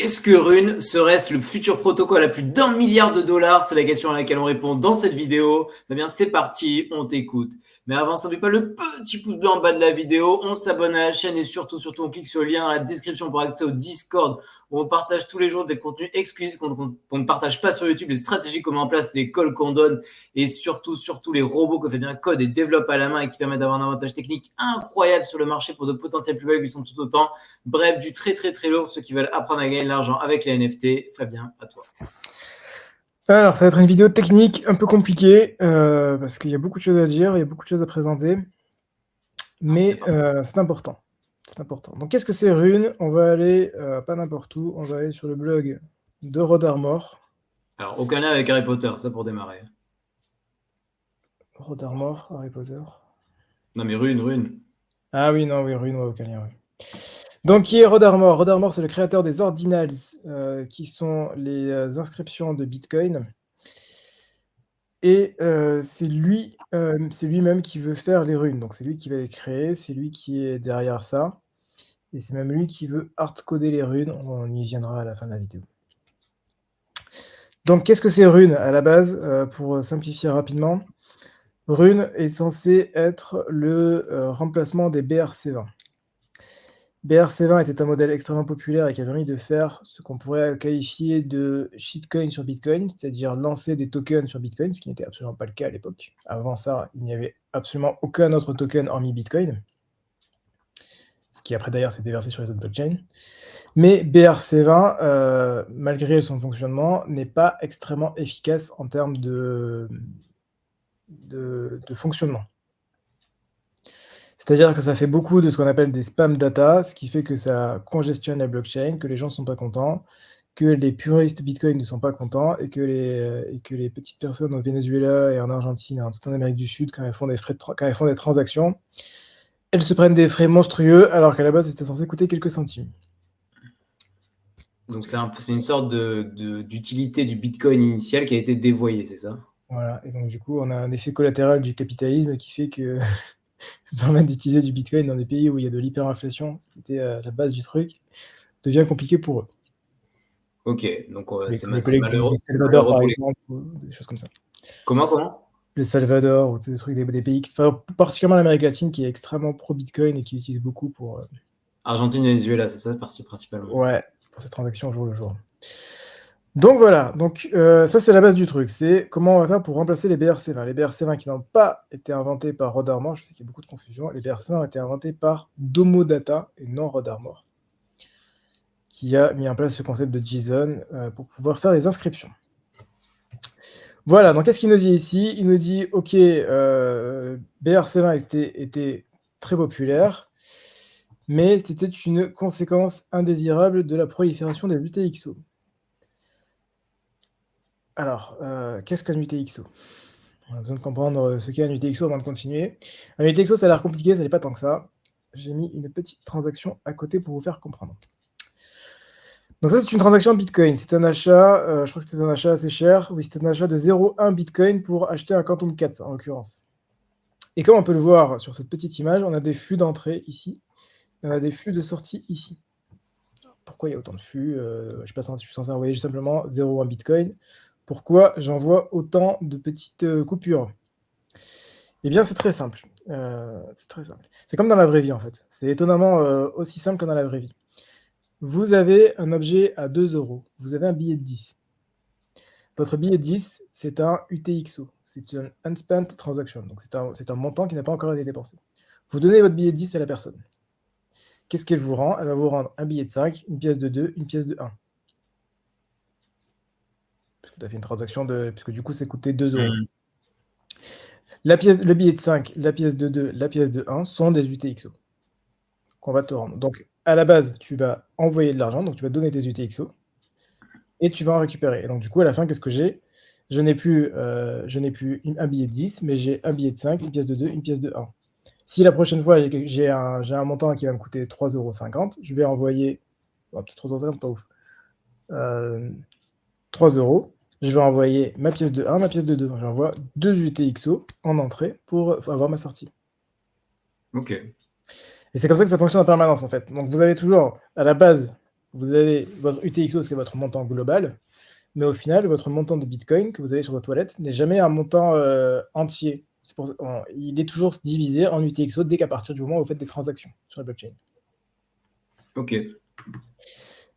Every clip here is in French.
Qu'est-ce que Rune? Serait-ce le futur protocole à plus d'1 milliard de dollars? C'est la question à laquelle on répond dans cette vidéo. Eh bien, c'est parti, on t'écoute. Mais avant ça, n'oublie pas le petit pouce bleu en bas de la vidéo. On s'abonne à la chaîne et surtout, on clique sur le lien dans la description pour accéder au Discord où on partage tous les jours des contenus exclusifs qu'on ne partage pas sur YouTube, les stratégies qu'on met en place, les calls qu'on donne et surtout, les robots que Fabien code et développe à la main et qui permettent d'avoir un avantage technique incroyable sur le marché pour de potentiels plus-values qui sont tout autant. Bref, du très lourd, ceux qui veulent apprendre à gagner de l'argent avec les NFT. Fabien, à toi. Alors, ça va être une vidéo technique un peu compliquée parce qu'il y a beaucoup de choses à dire, il y a beaucoup de choses à présenter, mais c'est important. C'est important. Donc, qu'est-ce que c'est Rune? On va aller pas n'importe où, on va aller sur le blog de Rod Armor. Alors, aucun lien avec Harry Potter, ça pour démarrer. Rod Armor, Harry Potter. Non, mais Rune. Ah oui, non, oui, Rune, aucun lien, oui. Donc, qui est Rod Armor? Rod Armor, c'est le créateur des ordinals, qui sont les inscriptions de Bitcoin. Et c'est lui-même qui veut faire les runes. Donc, c'est lui qui va les créer, c'est lui qui est derrière ça. Et c'est même lui qui veut hard-coder les runes. On y viendra à la fin de la vidéo. Donc, qu'est-ce que c'est Rune à la base? Pour simplifier rapidement, Rune est censé être le remplacement des BRC20. BRC20 était un modèle extrêmement populaire et qui a permis de faire ce qu'on pourrait qualifier de shitcoin sur Bitcoin, c'est-à-dire lancer des tokens sur Bitcoin, ce qui n'était absolument pas le cas à l'époque. Avant ça, il n'y avait absolument aucun autre token hormis Bitcoin, ce qui après d'ailleurs s'est déversé sur les autres blockchains. Mais BRC20, malgré son fonctionnement, n'est pas extrêmement efficace en termes de fonctionnement. C'est-à-dire que ça fait beaucoup de ce qu'on appelle des spam data, ce qui fait que ça congestionne la blockchain, que les gens ne sont pas contents, que les puristes Bitcoin ne sont pas contents, et que les petites personnes au Venezuela et en Argentine et tout en Amérique du Sud, quand elles font des transactions, elles se prennent des frais monstrueux, alors qu'à la base, c'était censé coûter quelques centimes. Donc, c'est une sorte d'utilité du Bitcoin initial qui a été dévoyée, c'est ça? Voilà, et donc du coup, on a un effet collatéral du capitalisme qui fait que permettre d'utiliser du Bitcoin dans des pays où il y a de l'hyperinflation, qui était la base du truc, devient compliqué pour eux. Ok, donc c'est collègues malheureux. du Salvador, par exemple, ou des choses comme ça. Comment? Le Salvador, ou des trucs, des pays, particulièrement l'Amérique latine, qui est extrêmement pro-Bitcoin et qui utilise beaucoup pour... Argentine, Venezuela, c'est ça principalement? Ouais, pour ces transactions au jour le jour. Donc voilà, donc ça c'est la base du truc, c'est comment on va faire pour remplacer les BRC20. Les BRC20 qui n'ont pas été inventés par Rod Armor, je sais qu'il y a beaucoup de confusion, les BRC20 ont été inventés par Domo Data et non Rod Armor, qui a mis en place ce concept de JSON pour pouvoir faire les inscriptions. Voilà, donc qu'est-ce qu'il nous dit ici? Il nous dit, ok, BRC20 était très populaire, mais c'était une conséquence indésirable de la prolifération des UTXO. Alors, qu'est-ce qu'un UTXO? On a besoin de comprendre ce qu'est un UTXO avant de continuer. Un UTXO, ça a l'air compliqué, ça n'est pas tant que ça. J'ai mis une petite transaction à côté pour vous faire comprendre. Donc ça, c'est une transaction Bitcoin. C'est un achat, je crois que c'était un achat assez cher. Oui, c'était un achat de 0,1 Bitcoin pour acheter un Quantum 4, en l'occurrence. Et comme on peut le voir sur cette petite image, on a des flux d'entrée ici, et on a des flux de sortie ici. Pourquoi il y a autant de flux? Je sais pas si je suis censé envoyer juste simplement 0,1 Bitcoin. Pourquoi j'envoie autant de petites coupures? Eh bien, c'est très simple. C'est très simple. C'est comme dans la vraie vie, en fait. C'est étonnamment aussi simple que dans la vraie vie. Vous avez un objet à 2 euros. Vous avez un billet de 10. Votre billet de 10, c'est un UTXO. C'est un unspent transaction. Donc, c'est un montant qui n'a pas encore été dépensé. Vous donnez votre billet de 10 à la personne. Qu'est-ce qu'elle vous rend? Elle va vous rendre un billet de 5, une pièce de 2, une pièce de 1. Parce que tu as fait une transaction puisque du coup, ça coûtait 2 euros. Le billet de 5, la pièce de 2, la pièce de 1 sont des UTXO qu'on va te rendre. Donc, à la base, tu vas envoyer de l'argent, donc tu vas donner tes UTXO, et tu vas en récupérer. Et donc, du coup, à la fin, qu'est-ce que j'ai? Je n'ai plus un billet de 10, mais j'ai un billet de 5, une pièce de 2, une pièce de 1. Si la prochaine fois, j'ai un montant qui va me coûter 3,50 €, je vais envoyer... peut-être 3,50 €, pas ouf. 3 €. Je vais envoyer ma pièce de 1, ma pièce de 2. Donc, j'envoie 2 UTXO en entrée pour avoir ma sortie. Ok. Et c'est comme ça que ça fonctionne en permanence, en fait. Donc, vous avez toujours, à la base, vous avez votre UTXO, c'est votre montant global, mais au final, votre montant de Bitcoin que vous avez sur votre wallet n'est jamais un montant entier. Il est toujours divisé en UTXO dès qu'à partir du moment où vous faites des transactions sur la blockchain. Ok.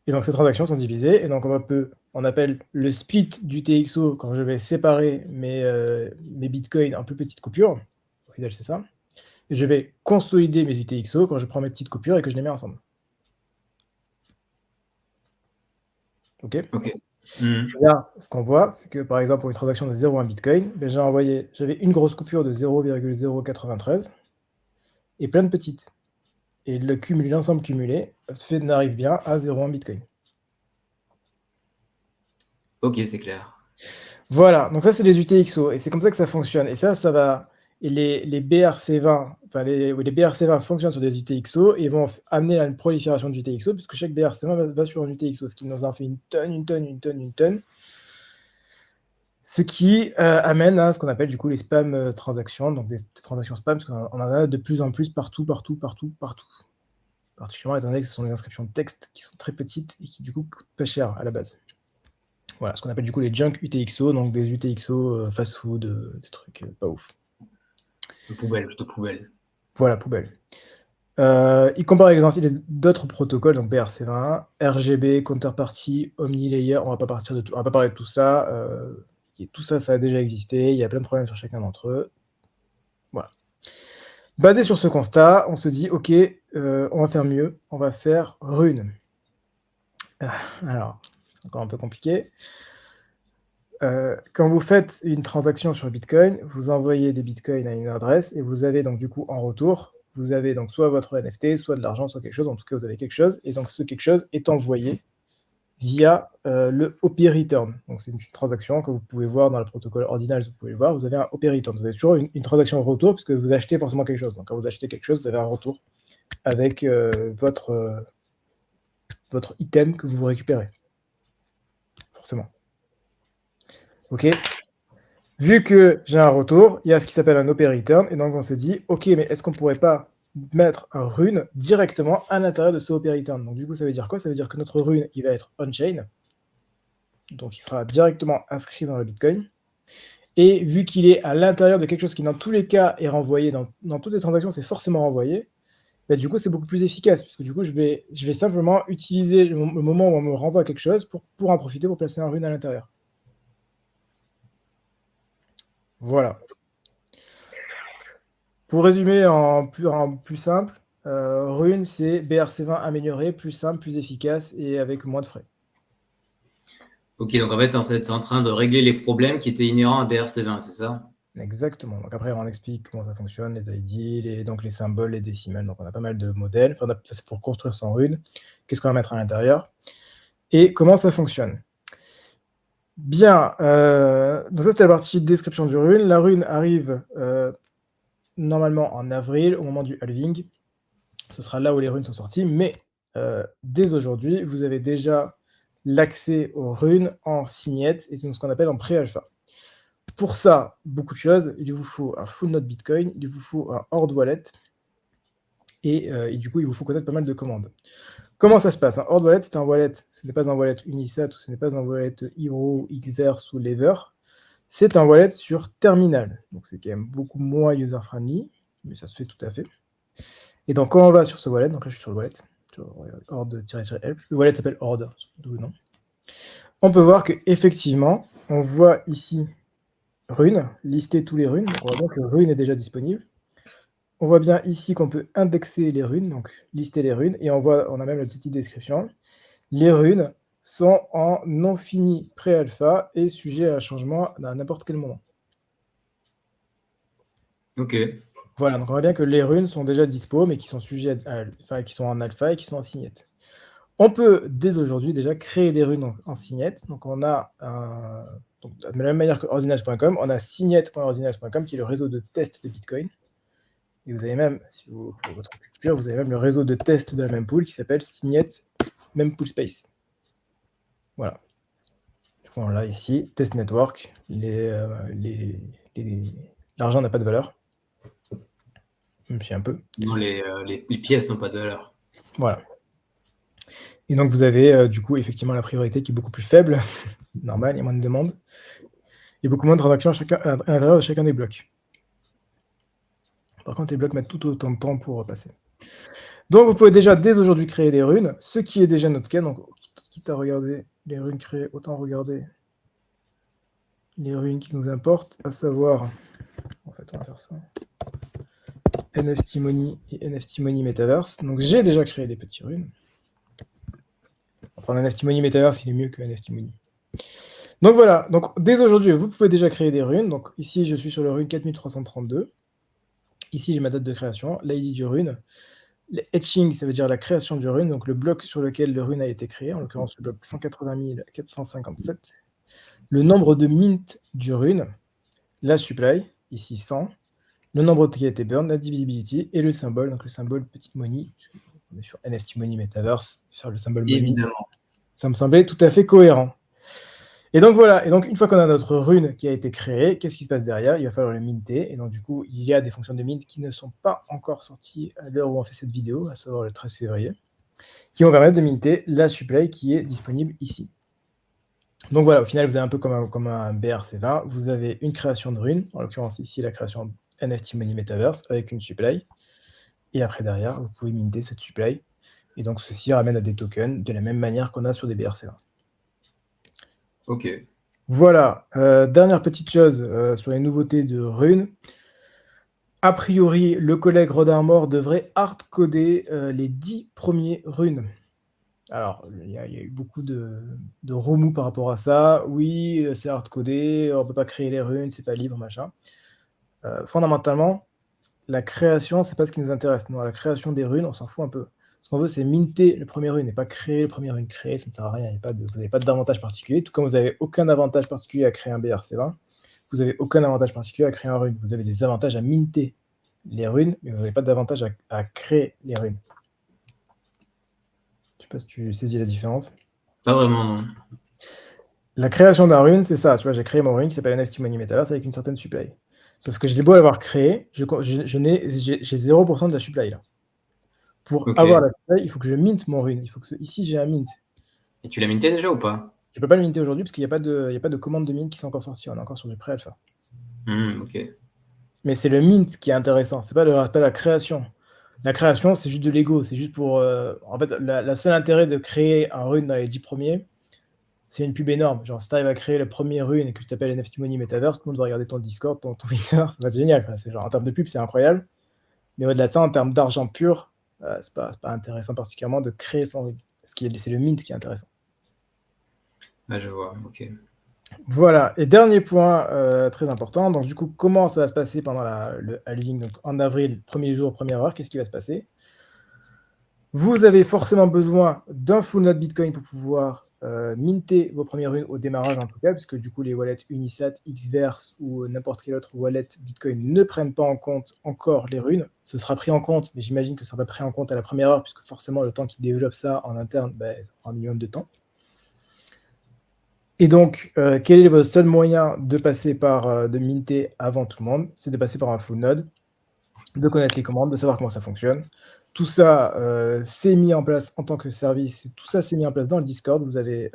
Et donc ces transactions sont divisées, et donc on appelle le split d'UTXO quand je vais séparer mes bitcoins en plus petites coupures. Au final, c'est ça. Et je vais consolider mes UTXO quand je prends mes petites coupures et que je les mets ensemble. Ok. Ok. Mhm. Là, ce qu'on voit, c'est que par exemple, pour une transaction de 0,1 Bitcoin, ben, j'avais une grosse coupure de 0,093 et plein de petites. Et l'ensemble cumulé n'arrive bien à 0,1 Bitcoin. Ok, c'est clair. Voilà, donc ça c'est les UTXO, et c'est comme ça que ça fonctionne. Et ça va. Et les BRC20, les BRC20 fonctionnent sur des UTXO et vont amener à une prolifération d'UTXO, puisque chaque BRC20 va sur un UTXO, ce qui nous en fait une tonne. Ce qui amène à ce qu'on appelle du coup les spam transactions, donc des transactions spam, parce qu'on en a de plus en plus partout. Particulièrement étant donné que ce sont des inscriptions de texte qui sont très petites et qui du coup coûtent pas cher à la base. Voilà, ce qu'on appelle du coup les junk UTXO, donc des UTXO fast-food, des trucs pas ouf. Poubelle, plutôt poubelle. Voilà, poubelle. Il compare avec d'autres protocoles, donc BRC20, RGB, Counterparty, OmniLayer. On va pas parler de tout ça. Et tout ça, ça a déjà existé. Il y a plein de problèmes sur chacun d'entre eux. Voilà. Basé sur ce constat, on se dit, ok, on va faire mieux. On va faire Rune. Alors, c'est encore un peu compliqué. Quand vous faites une transaction sur Bitcoin, vous envoyez des Bitcoins à une adresse et vous avez donc du coup en retour, vous avez donc soit votre NFT, soit de l'argent, soit quelque chose. En tout cas, vous avez quelque chose. Et donc ce quelque chose est envoyé via le OP Return. Donc c'est une transaction que vous pouvez voir dans le protocole Ordinals, vous pouvez le voir. Vous avez un OP Return. Vous avez toujours une transaction de retour puisque vous achetez forcément quelque chose. Donc quand vous achetez quelque chose, vous avez un retour avec votre item que vous récupérez. Forcément. Ok. Vu que j'ai un retour, il y a ce qui s'appelle un OP Return, et donc on se dit, ok, mais est-ce qu'on pourrait pas mettre un rune directement à l'intérieur de ce OP Return? Donc du coup, ça veut dire quoi? Ça veut dire que notre rune, il va être on-chain, donc il sera directement inscrit dans le Bitcoin, et vu qu'il est à l'intérieur de quelque chose qui, dans tous les cas, est renvoyé, dans toutes les transactions, c'est forcément renvoyé, bah, du coup, c'est beaucoup plus efficace, parce que du coup, je vais simplement utiliser le moment où on me renvoie quelque chose pour en profiter pour placer un rune à l'intérieur. Voilà. Pour résumer en plus simple, Rune, c'est BRC20 amélioré, plus simple, plus efficace et avec moins de frais. Ok, donc en fait, c'est en train de régler les problèmes qui étaient inhérents à BRC20, c'est ça? Exactement. Donc après, on explique comment ça fonctionne, les ID, donc les symboles, les décimales. Donc on a pas mal de modèles. Enfin, ça, c'est pour construire son Rune. Qu'est-ce qu'on va mettre à l'intérieur? Et comment ça fonctionne? Bien. Donc ça, c'était la partie description du Rune. La Rune arrive normalement en avril, au moment du halving. Ce sera là où les runes sont sorties, mais dès aujourd'hui, vous avez déjà l'accès aux runes en signette, et c'est ce qu'on appelle en pré-alpha. Pour ça, beaucoup de choses. Il vous faut un full node Bitcoin, il vous faut un horde wallet, et du coup, il vous faut connaître pas mal de commandes. Comment ça se passe? Un horde wallet, c'est un wallet, ce n'est pas un wallet Unisat, ou ce n'est pas un wallet Hero, Xverse ou Lever. C'est un wallet sur terminal. Donc c'est quand même beaucoup moins user-friendly, mais ça se fait tout à fait. Et donc, quand on va sur ce wallet, donc là je suis sur le wallet, Horde-help, le wallet s'appelle Horde, d'où le nom. On peut voir qu'effectivement, on voit ici Rune, lister tous les runes. Donc on voit bien que Rune est déjà disponible. On voit bien ici qu'on peut indexer les runes, donc lister les runes, et on a même la petite description. Les runes sont en non fini pré-alpha et sujet à changement à n'importe quel moment. Ok. Voilà, donc on voit bien que les runes sont déjà dispo, mais qui sont sujets qui sont en alpha et qui sont en signette. On peut dès aujourd'hui déjà créer des runes en signette. Donc on a de la même manière que ordinals.com, on a signette.ordinals.com qui est le réseau de test de Bitcoin. Et vous avez même, pour votre culture, vous avez même le réseau de test de la mempool qui s'appelle Signette Mempool Space. Voilà. Du coup, on l'a ici, test network. L'argent n'a pas de valeur. Même si un peu. Non, les pièces n'ont pas de valeur. Voilà. Et donc vous avez, du coup, effectivement, la priorité qui est beaucoup plus faible. Normal, il y a moins de demandes et beaucoup moins de transactions à l'intérieur de chacun des blocs. Par contre, les blocs mettent tout autant de temps pour passer. Donc vous pouvez déjà, dès aujourd'hui, créer des runes, ce qui est déjà notre cas. Donc quitte à regarder les runes créées, autant regarder les runes qui nous importent, à savoir, en fait, on va faire ça, NFT Money et NFT Money Metaverse. Donc j'ai déjà créé des petits runes. Enfin, NFT Money Metaverse, il est mieux que NFT Money. Donc voilà, donc dès aujourd'hui, vous pouvez déjà créer des runes. Donc ici, je suis sur le rune 4332. Ici, j'ai ma date de création, l'ID du rune. Le etching, ça veut dire la création du rune, donc le bloc sur lequel le rune a été créé, en l'occurrence le bloc 180 457. Le nombre de mint du rune, la supply, ici 100, le nombre qui a été burn, la divisibility et le symbole, donc le symbole petite money. On est sur NFT Money Metaverse, faire le symbole money. Évidemment. Ça me semblait tout à fait cohérent. Et donc voilà, et donc une fois qu'on a notre rune qui a été créée, qu'est-ce qui se passe derrière? Il va falloir le minter, et donc du coup, il y a des fonctions de mint qui ne sont pas encore sorties à l'heure où on fait cette vidéo, à savoir le 13 février, qui vont permettre de minter la supply qui est disponible ici. Donc voilà, au final, vous avez un peu comme un BRC20, vous avez une création de rune, en l'occurrence ici la création NFT Money Metaverse avec une supply, et après derrière, vous pouvez minter cette supply, et donc ceci ramène à des tokens de la même manière qu'on a sur des BRC20. Ok. Voilà, dernière petite chose sur les nouveautés de Rune. A priori, le collègue Rodarmor devrait hard-coder les 10 premiers runes. Alors, il y a eu beaucoup de remous par rapport à ça. Oui, c'est hard-codé, on ne peut pas créer les runes, c'est pas libre, machin. Fondamentalement, la création, c'est pas ce qui nous intéresse. Nous, la création des runes, on s'en fout un peu. Ce qu'on veut, c'est minter le premier rune et pas créer le premier rune. Créer, ça ne sert à rien. Vous n'avez pas d'avantage particulier. Tout comme vous n'avez aucun avantage particulier à créer un BRC20, vous n'avez aucun avantage particulier à créer un rune. Vous avez des avantages à minter les runes, mais vous n'avez pas d'avantage à créer les runes. Je ne sais pas si tu saisis la différence. Pas vraiment, non. La création d'un rune, c'est ça. Tu vois, j'ai créé mon rune qui s'appelle NFT Money Metaverse avec une certaine supply. Sauf que je l'ai beau avoir créé, j'ai 0% de la supply là. Pour avoir la supply, il faut que je mint mon rune. Il faut que ici, j'ai un mint. Et tu l'as minté déjà ou pas? Je ne peux pas le minter aujourd'hui parce qu'il n'y a pas de commande de mint qui sont encore sorties. On est encore sur du pré-alpha. Ok. Mais c'est le mint qui est intéressant. C'est pas la création. La création, c'est juste de l'ego. C'est juste pour... en fait, la seule intérêt de créer un rune dans les 10 premiers, c'est une pub énorme. Genre, si tu arrives à créer le premier rune et que tu t'appelles NFT Money Metaverse, tout le monde va regarder ton Discord, ton Twitter. Ça va être génial. C'est genre, en termes de pub, c'est incroyable. Mais au-delà de ça, en termes d'argent pur, c'est pas intéressant particulièrement de créer son rune. C'est le mint qui est intéressant. Ah, je vois, ok. Voilà, et dernier point très important, donc du coup, comment ça va se passer pendant le halving, donc en avril, premier jour, première heure, qu'est-ce qui va se passer? Vous avez forcément besoin d'un full node Bitcoin pour pouvoir minter vos premières runes au démarrage en tout cas, puisque du coup les wallets Unisat, Xverse ou n'importe quel autre wallet Bitcoin ne prennent pas en compte encore les runes. Ce sera pris en compte, mais j'imagine que ça sera pris en compte à la première heure, puisque forcément le temps qu'ils développent ça en interne, ça prend un minimum de temps. Et donc, quel est votre seul moyen de passer de minter avant tout le monde? C'est de passer par un full node, de connaître les commandes, de savoir comment ça fonctionne. Tout ça, c'est mis en place en tant que service. Tout ça, c'est mis en place dans le Discord. Vous avez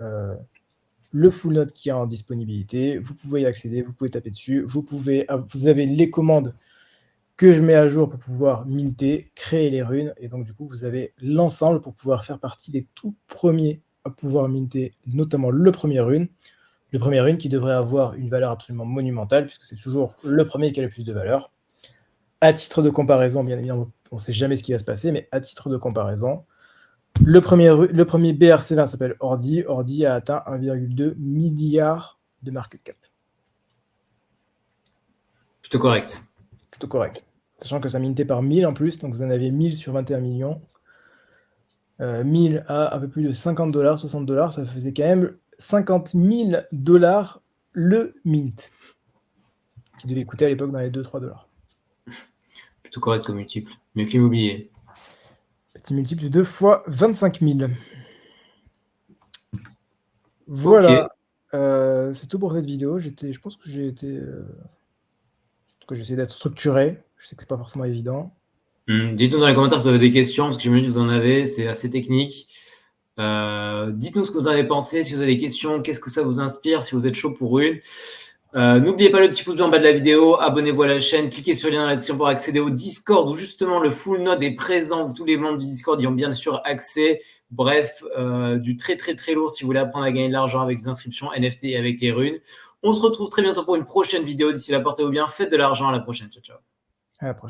le full node qui est en disponibilité. Vous pouvez y accéder, vous pouvez taper dessus. Vous avez les commandes que je mets à jour pour pouvoir minter, créer les runes. Et donc, du coup, vous avez l'ensemble pour pouvoir faire partie des tout premiers à pouvoir minter, notamment le premier rune. Le premier rune qui devrait avoir une valeur absolument monumentale, puisque c'est toujours le premier qui a le plus de valeur. À titre de comparaison, bien évidemment, on ne sait jamais ce qui va se passer, mais à titre de comparaison, le premier BRC20 s'appelle Ordi. Ordi a atteint 1,2 milliard de market cap. Plutôt correct. Plutôt correct. Sachant que ça mintait par 1000 en plus, donc vous en avez 1000 sur 21 millions. 1000 à un peu plus de $50, $60, ça faisait quand même 50 000 $ le mint, qui devait coûter à l'époque dans les 2-3 $. Plutôt correct comme multiple. Mieux que l'immobilier. Petit multiple de 2 fois 25 000. Voilà. Okay. C'est tout pour cette vidéo. Je pense que j'ai été... En tout cas, j'ai essayé d'être structuré. Je sais que c'est pas forcément évident. Dites-nous dans les commentaires si vous avez des questions, parce que j'imagine que vous en avez. C'est assez technique. Dites-nous ce que vous en avez pensé, si vous avez des questions, qu'est-ce que ça vous inspire, si vous êtes chaud pour une. N'oubliez pas le petit pouce bleu en bas de la vidéo, abonnez-vous à la chaîne, cliquez sur le lien dans la description pour accéder au Discord où justement le full node est présent, où tous les membres du Discord y ont bien sûr accès. Bref, du très très très lourd si vous voulez apprendre à gagner de l'argent avec les inscriptions NFT et avec les runes. On se retrouve très bientôt pour une prochaine vidéo. D'ici là, portez-vous bien, faites de l'argent. À la prochaine. Ciao, ciao. À la prochaine.